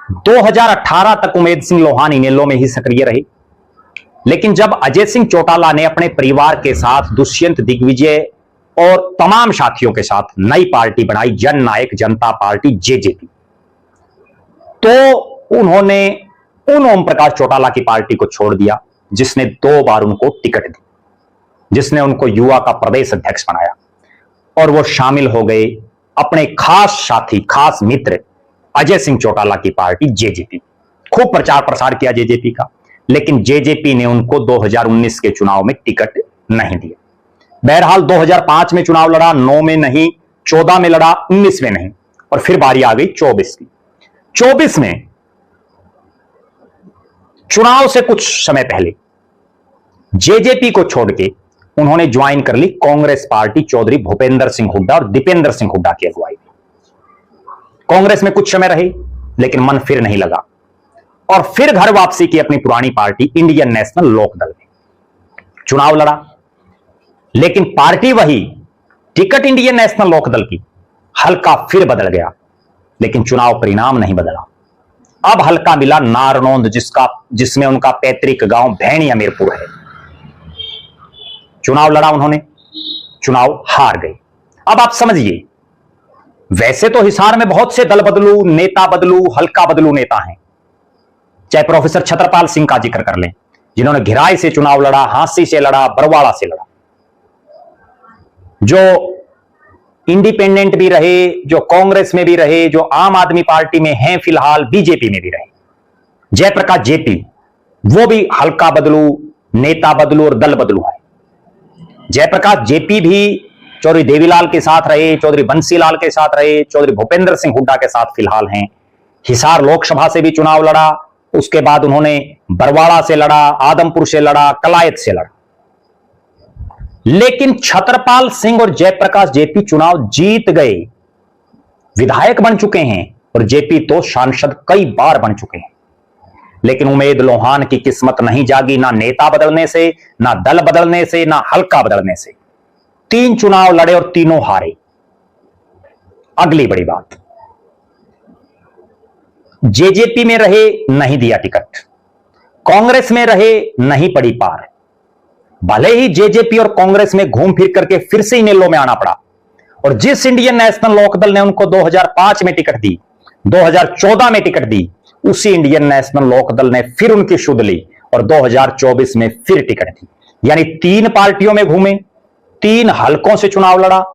2018 तक उमेद सिंह लोहान इनेलो में ही सक्रिय रहे, लेकिन जब अजय सिंह चौटाला ने अपने परिवार के साथ दुष्यंत दिग्विजय और तमाम साथियों के साथ नई पार्टी बनाई, जन नायक जनता पार्टी जेजेपी, तो उन्होंने उन ओम प्रकाश चौटाला की पार्टी को छोड़ दिया जिसने 2 बार उनको टिकट दी, जिसने उनको युवा का प्रदेश अध्यक्ष बनाया, और वो शामिल हो गए अपने खास साथी, खास मित्र अजय सिंह चौटाला की पार्टी जेजेपी। खूब प्रचार प्रसार किया जेजेपी का, लेकिन जेजेपी ने उनको 2019 के चुनाव में टिकट नहीं दिया। बहरहाल 2005 में चुनाव लड़ा, 9 में नहीं, 14 में लड़ा, 19 में नहीं, और फिर बारी आ गई 24 की। 24 में चुनाव से कुछ समय पहले जेजेपी को छोड़ के उन्होंने ज्वाइन कर ली कांग्रेस पार्टी, चौधरी भूपेंद्र सिंह हुड्डा और दीपेंद्र सिंह हुड्डा की अगुवाई में। कांग्रेस में कुछ समय रहे, लेकिन मन फिर नहीं लगा, और फिर घर वापसी की अपनी पुरानी पार्टी इंडियन नेशनल लोकदल में। चुनाव लड़ा, लेकिन पार्टी वही, टिकट इंडियन नेशनल लोकदल की, हल्का फिर बदल गया, लेकिन चुनाव परिणाम नहीं बदला। अब हल्का मिला नारनौंद, जिसमें उनका पैतृक गांव भैणी अमीरपुर है। चुनाव लड़ा उन्होंने, चुनाव हार गए। अब आप समझिए, वैसे तो हिसार में बहुत से दल बदलू, नेता बदलू, हल्का बदलू नेता हैं, चाहे प्रोफेसर छत्रपाल सिंह का जिक्र कर लें, जिन्होंने घिराई से चुनाव लड़ा, हांसी से लड़ा, बरवाड़ा से लड़ा, जो इंडिपेंडेंट भी रहे, जो कांग्रेस में भी रहे, जो आम आदमी पार्टी में हैं, फिलहाल बीजेपी में भी रहे। जयप्रकाश जेपी, वो भी हल्का बदलू, नेता बदलू और दल बदलू है। जयप्रकाश जेपी भी चौधरी देवीलाल के साथ रहे, चौधरी बंसीलाल के साथ रहे, चौधरी भूपेंद्र सिंह हुड्डा के साथ फिलहाल हैं। हिसार लोकसभा से भी चुनाव लड़ा, उसके बाद उन्होंने बरवाड़ा से लड़ा, आदमपुर से लड़ा, कलायत से लड़ा, लेकिन छत्रपाल सिंह और जयप्रकाश जेपी चुनाव जीत गए, विधायक बन चुके हैं, और जेपी तो सांसद कई बार बन चुके हैं। लेकिन उमेद लोहान की किस्मत नहीं जागी, ना नेता बदलने से, ना दल बदलने से, ना हल्का बदलने से। 3 चुनाव लड़े और तीनों हारे। अगली बड़ी बात, जेजेपी में रहे, नहीं दिया टिकट, कांग्रेस में रहे, नहीं पड़ी पार। भले ही जेजेपी और कांग्रेस में घूम फिर करके फिर से इनेलो में आना पड़ा, और जिस इंडियन नेशनल लोकदल ने उनको 2005 में टिकट दी, 2014 में टिकट दी, उसी इंडियन नेशनल लोकदल ने फिर उनकी सुध ली और 2024 में फिर टिकट दी। यानी 3 पार्टियों में घूमे, 3 हलकों से चुनाव लड़ा,